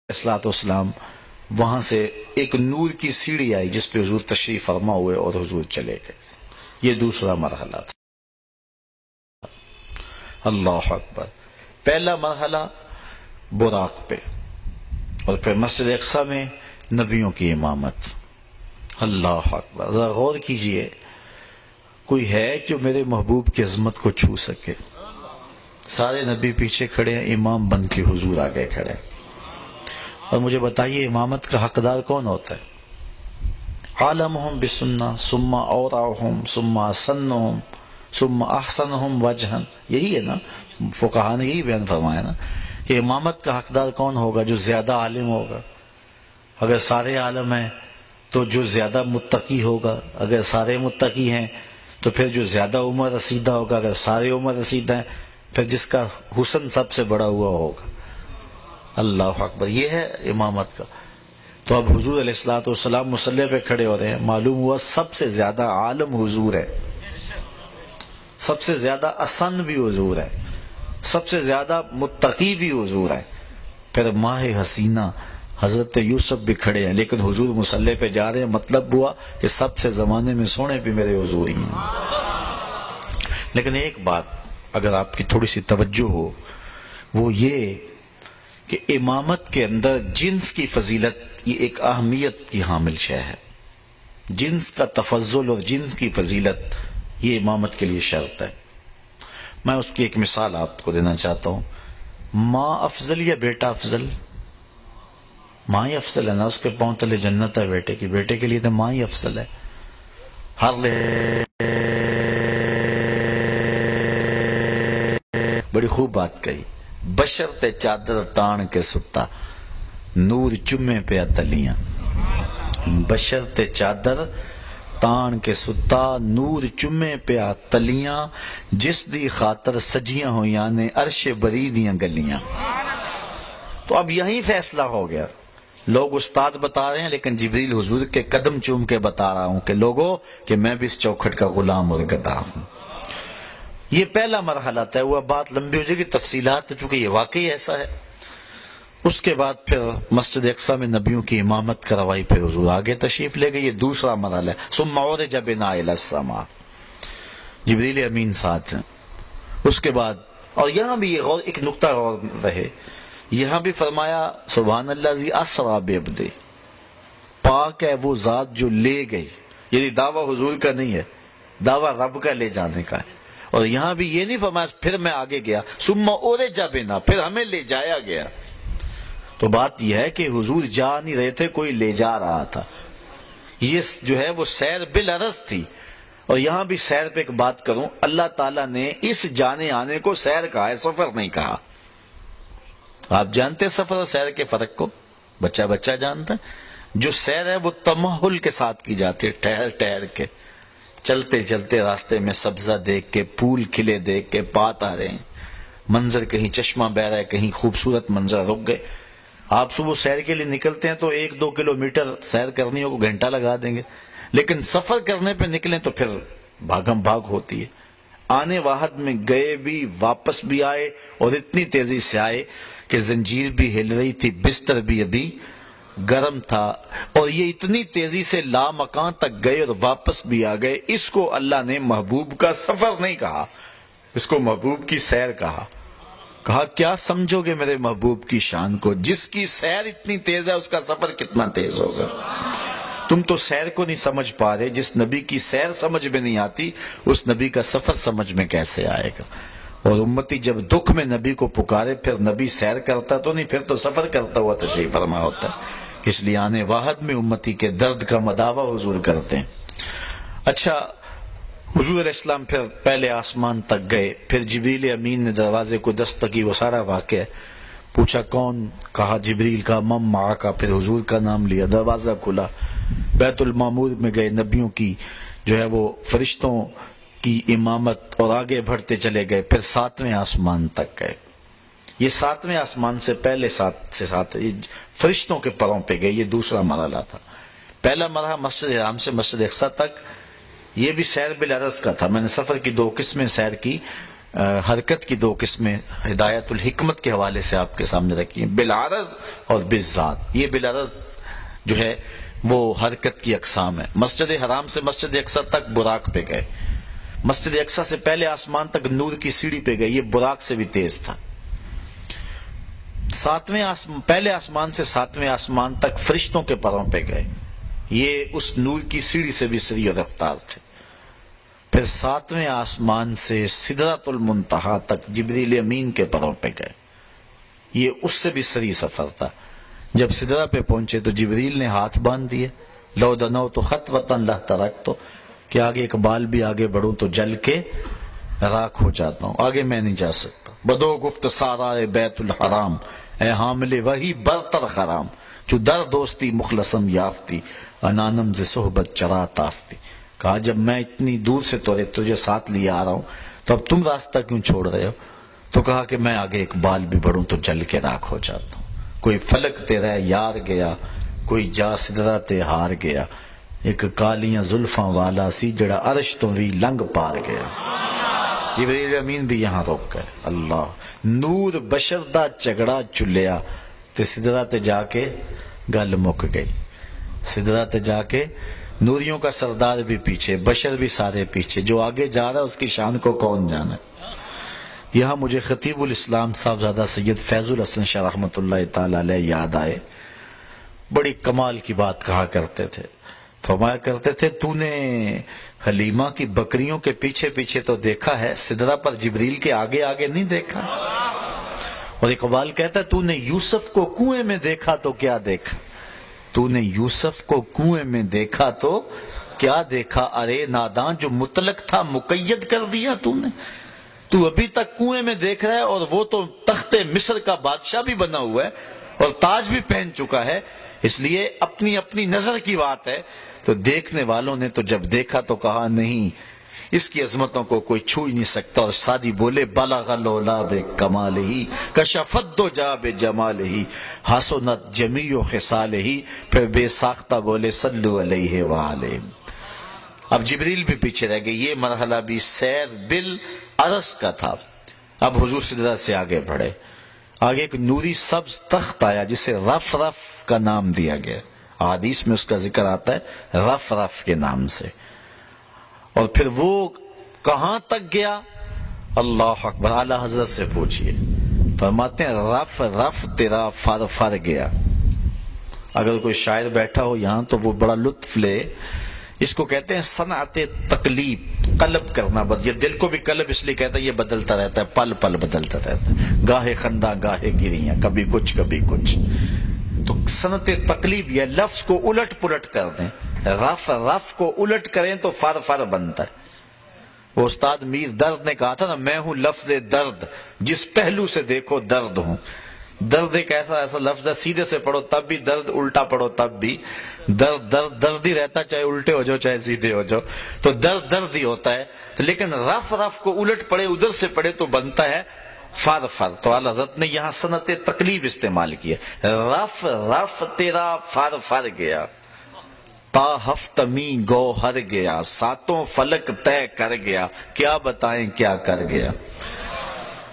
الصلوۃ والسلام وہاں سے ایک نور کی سیڑھی آئی جس پہ حضور تشریف فرما ہوئے اور حضور چلے گئے. یہ دوسرا مرحلہ تھا. اللہ اکبر. پہلا مرحلہ براق پہ اور پھر مسجد اقصی میں نبیوں کی امامت. اللہ اکبر. ذرا غور کیجئے، کوئی ہے جو میرے محبوب کی عظمت کو چھو سکے؟ سارے نبی پیچھے کھڑے ہیں، امام بن کے حضور آگے کھڑے ہیں. اور مجھے بتائیے امامت کا حقدار کون ہوتا ہے؟ عالمہم بسنہ ثم اورعہم ثم اسنہم ثم احسنہم وجہا. یہی ہے نا، فقہا نے یہی بیان فرمایا نا کہ امامت کا حقدار کون ہوگا؟ جو زیادہ عالم ہوگا. اگر سارے عالم ہیں تو جو زیادہ متقی ہوگا. اگر سارے متقی ہیں تو پھر جو زیادہ عمر رسیدہ ہوگا. اگر سارے عمر رسیدہ ہیں پھر جس کا حسن سب سے بڑا ہوا ہوگا. اللہ اکبر. یہ ہے امامت کا. تو اب حضور علیہ الصلوۃ والسلام مصلی پہ کھڑے ہو رہے ہیں، معلوم ہوا سب سے زیادہ عالم حضور ہے، سب سے زیادہ اسن بھی حضور ہے، سب سے زیادہ متقی بھی حضور ہے. پھر ماہ حسینہ حضرت یوسف بھی کھڑے ہیں، لیکن حضور مصلی پہ جا رہے ہیں. مطلب ہوا کہ سب سے زمانے میں سونے بھی میرے حضور ہی ہیں. لیکن ایک بات اگر آپ کی تھوڑی سی توجہ ہو، وہ یہ کہ امامت کے اندر جنس کی فضیلت یہ ایک اہمیت کی حامل شے ہے. جنس کا تفضل اور جنس کی فضیلت یہ امامت کے لیے شرط ہے. میں اس کی ایک مثال آپ کو دینا چاہتا ہوں. ماں افضل یا بیٹا افضل؟ ماں ہی افضل ہے نا. اس کے پاؤں تلے جنت ہے بیٹے کی. بیٹے کے لیے تو ماں ہی افضل ہے. ہر بڑی خوب بات کہی. بشرط چادر تان کے ستا نور چمے پہ تلیاں. بشرط چادر تان کے ستا نور چمے پہ تلیاں جس دی خاطر سجیاں ہویاں نے عرش بری دیاں گلیاں. تو اب یہیں فیصلہ ہو گیا. لوگ استاد بتا رہے ہیں لیکن جبریل حضور کے قدم چوم کے بتا رہا ہوں کہ لوگوں کہ میں بھی اس چوکھٹ کا غلام اور گدا ہوں. یہ پہلا مرحلہ طے ہوا. بات لمبی ہو جائے گی، تفصیلات تو چونکہ یہ واقعی ایسا ہے. اس کے بعد پھر مسجد اقصی میں نبیوں کی امامت کروائی، پھر حضور آگے تشریف لے گئے. یہ دوسرا مرحلہ ہے. ثم عرج بنا الی السماء. جبریل امین ساتھ ہیں. اس کے بعد اور یہاں بھی یہ غور، ایک نقطہ غور رہے، یہاں بھی فرمایا سبحان اللہ ذی اسری بعبدہ. پاک ہے وہ ذات جو لے گئی. یعنی دعویٰ حضور کا نہیں ہے، دعویٰ رب کا لے جانے کا ہے. اور یہاں بھی یہ نہیں فرمایا پھر میں آگے گیا، ثم عرج بنا، پھر ہمیں لے جایا گیا. تو بات یہ ہے کہ حضور جا نہیں رہے تھے، کوئی لے جا رہا تھا. یہ جو ہے وہ سیر بالعرض تھی. اور یہاں بھی سیر پہ ایک بات کروں، اللہ تعالیٰ نے اس جانے آنے کو سیر کہا ہے، سفر نہیں کہا. آپ جانتے ہیں سفر اور سیر کے فرق کو؟ بچہ بچہ جانتا ہے. جو سیر ہے وہ تمہل کے ساتھ کی جاتی ہے، ٹہر ٹہر کے، چلتے چلتے راستے میں سبزہ دیکھ کے، پھول کھلے دیکھ کے، پات آ رہے ہیں، منظر کہیں چشمہ بہ رہا ہے، کہیں خوبصورت منظر، رک گئے. آپ صبح سیر کے لیے نکلتے ہیں تو 1-2 کلومیٹر سیر کرنی ہو کو گھنٹہ لگا دیں گے. لیکن سفر کرنے پہ نکلیں تو پھر بھاگم بھاگ ہوتی ہے. آنے واحد میں گئے بھی، واپس بھی آئے، اور اتنی تیزی سے آئے کہ زنجیر بھی ہل رہی تھی، بستر بھی ابھی گرم تھا. اور یہ اتنی تیزی سے لا مکان تک گئے اور واپس بھی آ گئے. اس کو اللہ نے محبوب کا سفر نہیں کہا، اس کو محبوب کی سیر کہا. کہا کیا سمجھو گے میرے محبوب کی شان کو؟ جس کی سیر اتنی تیز ہے اس کا سفر کتنا تیز ہوگا. تم تو سیر کو نہیں سمجھ پا رہے. جس نبی کی سیر سمجھ میں نہیں آتی اس نبی کا سفر سمجھ میں کیسے آئے گا؟ اور امتی جب دکھ میں نبی کو پکارے پھر نبی سیر کرتا تو نہیں، پھر تو سفر کرتا ہوا تشریف فرما ہوتا ہے. اس لیے آنے واحد میں امتی کے درد کا مداوع حضور کرتے ہیں. اچھا، حضور علیہ السلام پھر پہلے آسمان تک گئے. پھر جبریل امین نے دروازے کو دستک کی، وہ سارا واقعہ پوچھا کون؟ کہا جبریل کا. مم معک، پھر حضور کا نام لیا، دروازہ کھلا. بیت المعمور میں گئے، نبیوں کی جو ہے وہ فرشتوں کی امامت، اور آگے بڑھتے چلے گئے. پھر 7ویں آسمان تک گئے. یہ 7ویں آسمان سے پہلے 7 فرشتوں کے پروں پہ گئے. یہ دوسرا مرحلہ تھا. پہلا مرحلہ مسجد حرام سے مسجد اقصی تک، یہ بھی سیر بالعرض کا تھا. میں نے سفر کی 2 قسمیں سیر کی. حرکت کی دو قسمیں ہدایت الحکمت کے حوالے سے آپ کے سامنے رکھی ہیں، بالعرض اور بالذات۔ یہ بالعرض جو ہے وہ حرکت کی اقسام ہے۔ مسجد حرام سے مسجد اقصی تک براق پہ گئے، مسجد اقصی سے پہلے آسمان تک نور کی سیڑھی پہ گئے، یہ براق سے بھی تیز تھا۔ پہلے آسمان سے ساتویں آسمان تک فرشتوں کے پروں پہ گئے، یہ اس نور کی سیڑھی سے بھی سری و رفتار تھے۔ پھر ساتویں آسمان سے سدرۃ المنتہا تک جبریل امین کے پروں پہ گئے، یہ اس سے بھی سری سفر تھا۔ جب سدرہ پہ پہنچے تو جبریل نے ہاتھ باندھ دیے، لو دنوت خطوۃ لترکت، کہ آگے ایک بال بھی آگے بڑھوں تو جل کے راکھ ہو جاتا ہوں، آگے میں نہیں جا سکتا۔ بدو گفت سارا بیت الحرام، اے حامل وہی برتر حرام، جو در دوستی مخلصم یافتی، انانم ز صحبت چرا تافتی۔ کہا جب میں اتنی دور سے تجھے ساتھ لیے آ رہا ہوں تو اب تم راستہ کیوں چھوڑ رہے ہو؟ تو کہا کہ میں آگے ایک بال بھی بڑھوں تو جل کے راکھ ہو جاتا ہوں۔ کوئی فلک تیرا یار گیا، کوئی جا سدرہ تے ہار گیا، ایک کالیاں زلفاں والا سی جڑا عرش تو بھی لنگ پار گیا۔ جبریل امین بھی یہاں روک گئے۔ اللہ نور بشر دا جھگڑا چلیا تے سدرہ تے جا کے گل مک گئی۔ سدرہ تے جا کے نوریوں کا سردار بھی پیچھے، بشر بھی سارے پیچھے، جو آگے جا رہا ہے اس کی شان کو کون جانا ہے۔ یہاں مجھے خطیب الاسلام صاحبزادہ سید فیض الحسن شاہ رحمۃ اللہ تعالی علیہ یاد آئے، بڑی کمال کی بات کہا کرتے تھے، فرمایا کرتے تھے تو نے حلیمہ کی بکریوں کے پیچھے پیچھے تو دیکھا ہے، سدرہ پر جبریل کے آگے آگے نہیں دیکھا۔ اور اقبال کہتا ہے تو نے یوسف کو کنویں میں دیکھا تو کیا دیکھا، تو نے یوسف کو کنویں میں دیکھا تو کیا دیکھا، ارے نادان جو مطلق تھا مقید کر دیا تو نے، تو ابھی تک کنویں میں دیکھ رہا ہے اور وہ تو تخت مصر کا بادشاہ بھی بنا ہوا ہے اور تاج بھی پہن چکا ہے۔ اس لیے اپنی اپنی نظر کی بات ہے، تو دیکھنے والوں نے تو جب دیکھا تو کہا نہیں اس کی عظمتوں کو کوئی چھو ہی نہیں سکتا، اور سادی بولے بلغ العلا بکمالہ کشفت دجا بجمالہ حسنت جمیع خصالہ، پھر بے ساختہ بولے صلو علیہ وآلہ۔ اب جبریل بھی پیچھے رہ گئے، یہ مرحلہ بھی سیر بالعرض کا تھا۔ اب حضور سدرہ سے آگے بڑھے، آگے ایک نوری سبز تخت آیا جسے رف رف کا نام دیا گیا، حدیث میں اس کا ذکر آتا ہے رف رف کے نام سے۔ اور پھر وہ کہاں تک گیا؟ اللہ اکبر، اعلی حضرت سے پوچھئے، فرماتے ہیں رف رف تیرا فر فر گیا۔ اگر کوئی شاعر بیٹھا ہو یہاں تو وہ بڑا لطف لے، اس کو کہتے ہیں صنعت تقلیب، قلب کرنا، یہ دل کو بھی قلب اس لیے کہتا ہے، یہ بدلتا رہتا ہے، پل پل بدلتا رہتا ہے، گاہے خندہ گاہے گریاں، کبھی کچھ کبھی کچھ۔ تو صنعت تقلیب یہ لفظ کو الٹ پلٹ کر دیں، رف رف کو الٹ کریں تو فر فر بنتا ہے۔ وہ استاد میر درد نے کہا تھا نا، میں ہوں لفظ درد، جس پہلو سے دیکھو درد ہوں۔ درد ایک ایسا لفظ ہے، سیدھے سے پڑھو تب بھی درد، الٹا پڑھو تب بھی درد، درد درد ہی رہتا، چاہے الٹے ہو جاؤ چاہے سیدھے ہو جاؤ، تو درد درد ہی ہوتا ہے۔ لیکن رف رف کو الٹ پڑھے، ادھر سے پڑھے تو بنتا ہے فر فر۔ تو اعلیٰ حضرت نے یہاں صنعت تقلیب استعمال کی ہے، رف رف تیرا فر فر گیا، تا ہفتمی گوہر گیا، ساتوں فلک طے کر گیا، کیا بتائیں کیا کر گیا۔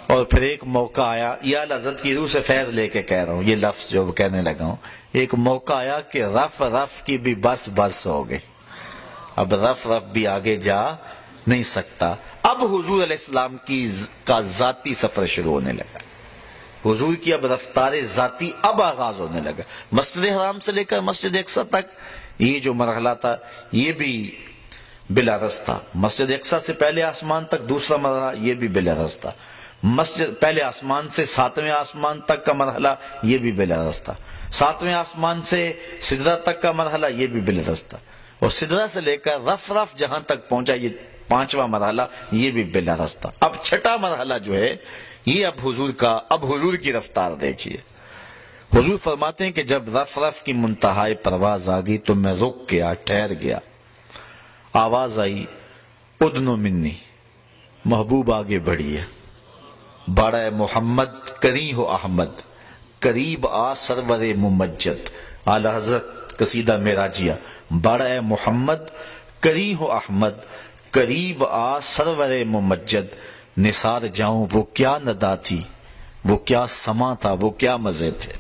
اور پھر ایک موقع آیا، یہ اعلیٰ حضرت کی روح سے فیض لے کے کہہ رہا ہوں، یہ لفظ جو کہنے لگا ہوں، ایک موقع آیا کہ رف رف کی بھی بس بس ہو گئی، اب رف رف بھی آگے جا نہیں سکتا۔ اب حضور علیہ السلام کا ذاتی سفر شروع ہونے لگا، حضور کی اب رفتار ذاتی اب آغاز ہونے لگا۔ مسجد حرام سے لے کر مسجد اقصی تک یہ جو مرحلہ تھا یہ بھی بالعرض تھا، مسجد اقصی سے پہلے آسمان تک دوسرا مرحلہ یہ بھی بالعرض تھا، مسجد پہلے آسمان سے ساتویں آسمان تک کا مرحلہ یہ بھی بالعرض تھا، ساتویں آسمان سے سدرہ تک کا مرحلہ یہ بھی بالعرض تھا، اور سدرہ سے لے کر رف رف جہاں تک پہنچا یہ پانچواں مرحلہ یہ بھی بالعرض تھا۔ اب چھٹا مرحلہ جو ہے یہ اب حضور کی رفتار دیکھیے۔ حضور فرماتے ہیں کہ جب رف رف کی منتہائے پرواز آ گئی تو میں رک گیا، ٹھہر گیا، آواز آئی ادنو منی، محبوب آگے بڑھیے، بڑا محمد کری ہو احمد، قریب آ سرور ممجد۔ اعلی حضرت قصیدہ معراجیہ، بڑا محمد کری ہو احمد، قریب آ سرور ممجد، نثار جاؤں وہ کیا ندا تھی، وہ کیا سما تھا، وہ کیا مزے تھے۔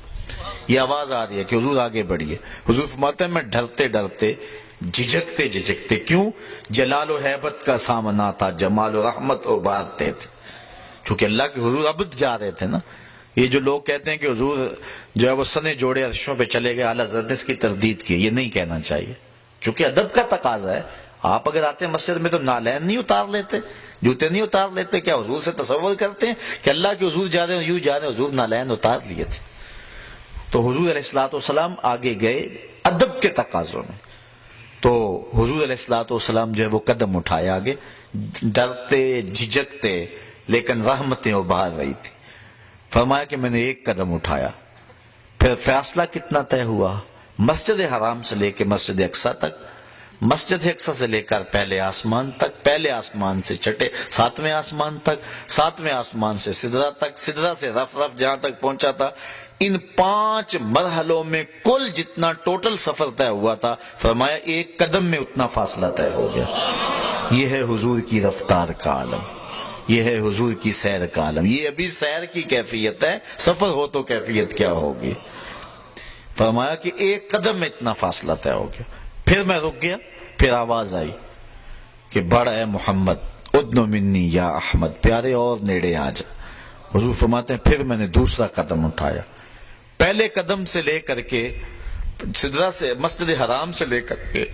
یہ آواز آ رہی ہے کہ حضور آگے بڑھیے۔ حضور فرماتے ہیں میں ڈرتے ڈرتے جھجکتے جھجکتے، کیوں؟ جلال و ہیبت کا سامنا تھا، جمال و رحمت ابھارتے تھے، چونکہ اللہ کے حضور عبد جا رہے تھے نا۔ یہ جو لوگ کہتے ہیں کہ حضور جو ہے وہ سنے جوڑے عرشوں پہ چلے گئے، اعلیٰ حضرت نے اس کی تردید کی، یہ نہیں کہنا چاہیے، چونکہ ادب کا تقاضا ہے۔ آپ اگر آتے ہیں مسجد میں تو نالین نہیں اتار لیتے، جوتے نہیں اتار لیتے؟ کیا حضور سے تصور کرتے ہیں کہ اللہ کے حضور جا رہے ہیں یوں جا رہے ہیں؟ حضور نالین اتار لیے تھے۔ تو حضور علیہ الصلوۃ والسلام آگے گئے ادب کے تقاضوں میں، تو حضور علیہ الصلوۃ والسلام جو ہے وہ قدم اٹھائے آگے، ڈرتے جھجکتے لیکن رحمتیں ابھار رہی تھی۔ فرمایا کہ میں نے ایک قدم اٹھایا، پھر فاصلہ کتنا طے ہوا؟ مسجد حرام سے لے کے مسجد اقصیٰ تک، مسجد اقصیٰ سے لے کر پہلے آسمان تک، پہلے آسمان سے چھٹے ساتویں آسمان تک، ساتویں آسمان سے سدرہ تک، سدرہ سے رف رف جہاں تک پہنچا تھا۔ ان 5 مرحلوں میں کل جتنا ٹوٹل سفر طے ہوا تھا، فرمایا ایک قدم میں اتنا فاصلہ طے ہو گیا۔ یہ ہے حضور کی رفتار کا عالم، یہ ہے حضور کی سیر کا عالم۔ یہ ابھی سیر کی کیفیت ہے، سفر ہو تو کیفیت کیا ہوگی؟ فرمایا کہ ایک قدم میں اتنا فاصلہ طے ہو گیا۔ پھر میں رک گیا، پھر آواز آئی کہ بڑھ اے محمد، ادنو منی یا احمد، پیارے اور نیڑے آ جا۔ حضور فرماتے ہیں پھر میں نے دوسرا قدم اٹھایا، پہلے قدم سے لے کر کے سدرہ سے مسجد حرام سے لے کر کے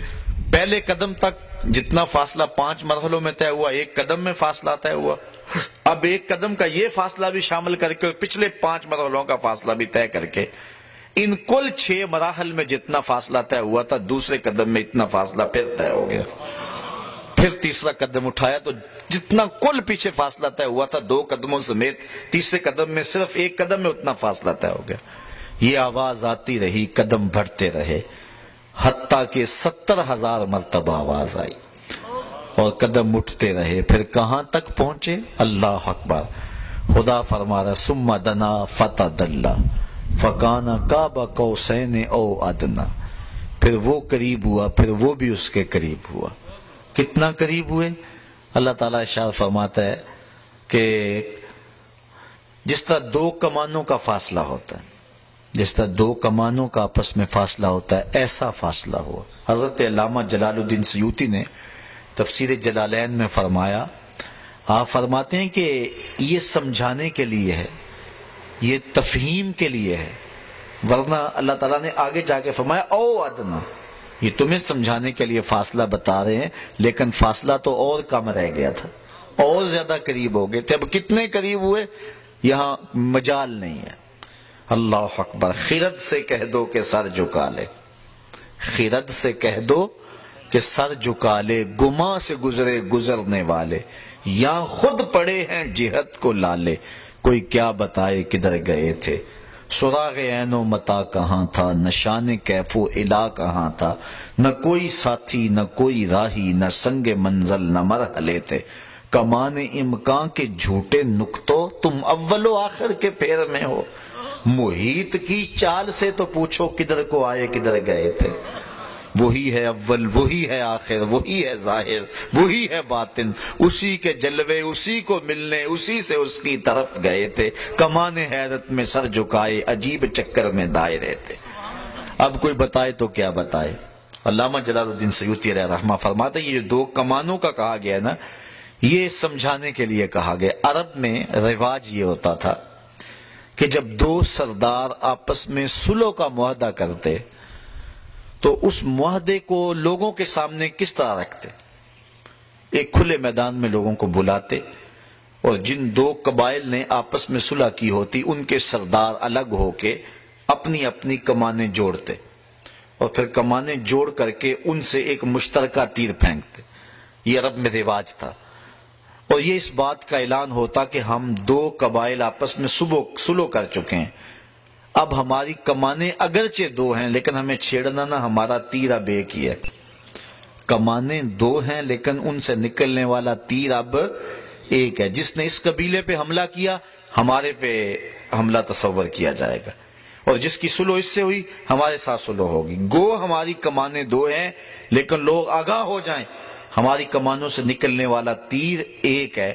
پہلے قدم تک جتنا فاصلہ 5 مرحلوں میں طے ہوا، ایک قدم میں فاصلہ طے ہوا۔ اب ایک قدم کا یہ فاصلہ بھی شامل کر کے اور پچھلے 5 مرحلوں کا فاصلہ بھی طے کر کے، ان کل 6 مراحل میں جتنا فاصلہ طے ہوا تھا، دوسرے قدم میں اتنا فاصلہ پھر طے ہو گیا۔ پھر تیسرا قدم اٹھایا تو جتنا کل پیچھے فاصلہ طے ہوا تھا 2 قدموں سمیت، تیسرے قدم میں صرف ایک قدم میں اتنا فاصلہ طے ہو گیا۔ یہ آواز آتی رہی، قدم بڑھتے رہے، حتیٰ کہ 70,000 مرتبہ آواز آئی اور قدم اٹھتے رہے۔ پھر کہاں تک پہنچے؟ اللہ اکبر! خدا فرما رہا ثم دنا فتدلی فکان قاب قوسین او ادنی، پھر وہ قریب ہوا، پھر وہ بھی اس کے قریب ہوا۔ کتنا قریب ہوئے؟ اللہ تعالیٰ ارشاد فرماتا ہے کہ جس طرح 2 کمانوں کا فاصلہ ہوتا ہے، جس طرح 2 کمانوں کا آپس میں فاصلہ ہوتا ہے، ایسا فاصلہ ہوا۔ حضرت علامہ جلال الدین سیوطی نے تفسیر جلالین میں فرمایا، آپ فرماتے ہیں کہ یہ سمجھانے کے لیے ہے، یہ تفہیم کے لیے ہے، ورنہ اللہ تعالیٰ نے آگے جا کے فرمایا او ادنا، یہ تمہیں سمجھانے کے لیے فاصلہ بتا رہے ہیں، لیکن فاصلہ تو اور کم رہ گیا تھا، اور زیادہ قریب ہو گئے تھے۔ اب کتنے قریب ہوئے یہاں مجال نہیں ہے۔ اللہ اکبر! خرد سے کہہ دو کہ سر جھکا لے، خرد سے کہہ دو کہ سر جھکا لے، گما سے گزرے گزرنے والے، یا خود پڑے ہیں جہت کو لالے، کوئی کیا بتائے کدھر گئے تھے، سراغ عین و متا کہاں تھا، نشان کیف و الا کہاں تھا، نہ کوئی ساتھی نہ کوئی راہی، نہ سنگ منزل نہ مرحلے تھے، کمان امکان کے جھوٹے نقطوں، تم اول و آخر کے پیر میں ہو، محیط کی چال سے تو پوچھو کدھر کو آئے کدھر گئے تھے۔ وہی ہے اول، وہی ہے آخر، وہی ہے ظاہر، وہی ہے باطن، اسی کے جلوے اسی کو ملنے، اسی سے اس کی طرف گئے تھے، کمان حیرت میں سر جھکائے، عجیب چکر میں دائرے تھے۔ اب کوئی بتائے تو کیا بتائے؟ علامہ جلال الدین سیوطی علیہ رحمہ فرماتے ہیں یہ جو 2 کمانوں کا کہا گیا نا، یہ سمجھانے کے لیے کہا گیا۔ عرب میں رواج یہ ہوتا تھا کہ جب 2 سردار آپس میں صلح کا معاہدہ کرتے تو اس معاہدے کو لوگوں کے سامنے کس طرح رکھتے؟ ایک کھلے میدان میں لوگوں کو بلاتے، اور جن 2 قبائل نے آپس میں صلح کی ہوتی ان کے سردار الگ ہو کے اپنی اپنی کمانیں جوڑتے، اور پھر کمانیں جوڑ کر کے ان سے ایک مشترکہ تیر پھینکتے۔ یہ عرب میں رواج تھا، اور یہ اس بات کا اعلان ہوتا کہ ہم 2 قبائل آپس میں صلح کر چکے ہیں، اب ہماری کمانیں اگرچہ 2 ہیں لیکن ہمیں چھیڑنا نہ، ہمارا تیر اب ایک ہی ہے۔ کمانیں 2 ہیں لیکن ان سے نکلنے والا تیر اب ایک ہے، جس نے اس قبیلے پہ حملہ کیا ہمارے پہ حملہ تصور کیا جائے گا، اور جس کی صلح اس سے ہوئی ہمارے ساتھ صلح ہوگی۔ گو ہماری کمانیں 2 ہیں لیکن لوگ آگاہ ہو جائیں، ہماری کمانوں سے نکلنے والا تیر ایک ہے۔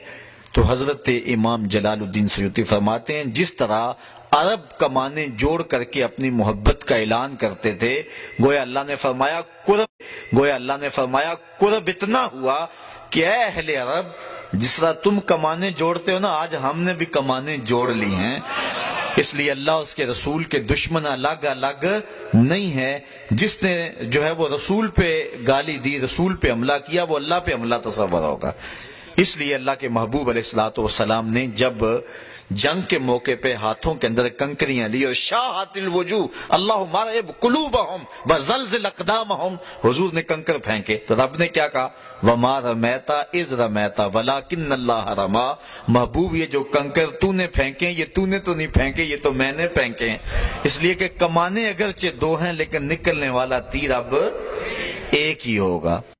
تو حضرت امام جلال الدین سیوطی فرماتے ہیں جس طرح عرب کمانے جوڑ کر کے اپنی محبت کا اعلان کرتے تھے، گویا اللہ نے فرمایا قرب اتنا ہوا کہ اے اہل عرب، جس طرح تم کمانے جوڑتے ہو نا، آج ہم نے بھی کمانے جوڑ لی ہیں۔ اس لیے اللہ اس کے رسول کے دشمن الگ الگ نہیں ہے۔ جس نے جو ہے وہ رسول پہ گالی دی، رسول پہ حملہ کیا، وہ اللہ پہ حملہ تصور ہوگا۔ اس لیے اللہ کے محبوب علیہ الصلوۃ والسلام نے جب جنگ کے موقع پہ ہاتھوں کے اندر کنکریاں لی اور شاہت الوجوہ اللہم ارعب قلوبہم وزلزل اقدامہم، حضور نے کنکر پھینکے تو رب نے کیا کہا؟ وما رمیت اذ رمیت ولکن اللہ رمی، محبوب یہ جو کنکر تو نے پھینکے یہ تو نے تو نہیں پھینکے، یہ تو میں نے پھینکے ہیں۔ اس لیے کہ کمانے اگرچہ دو ہیں لیکن نکلنے والا تیر اب ایک ہی ہوگا۔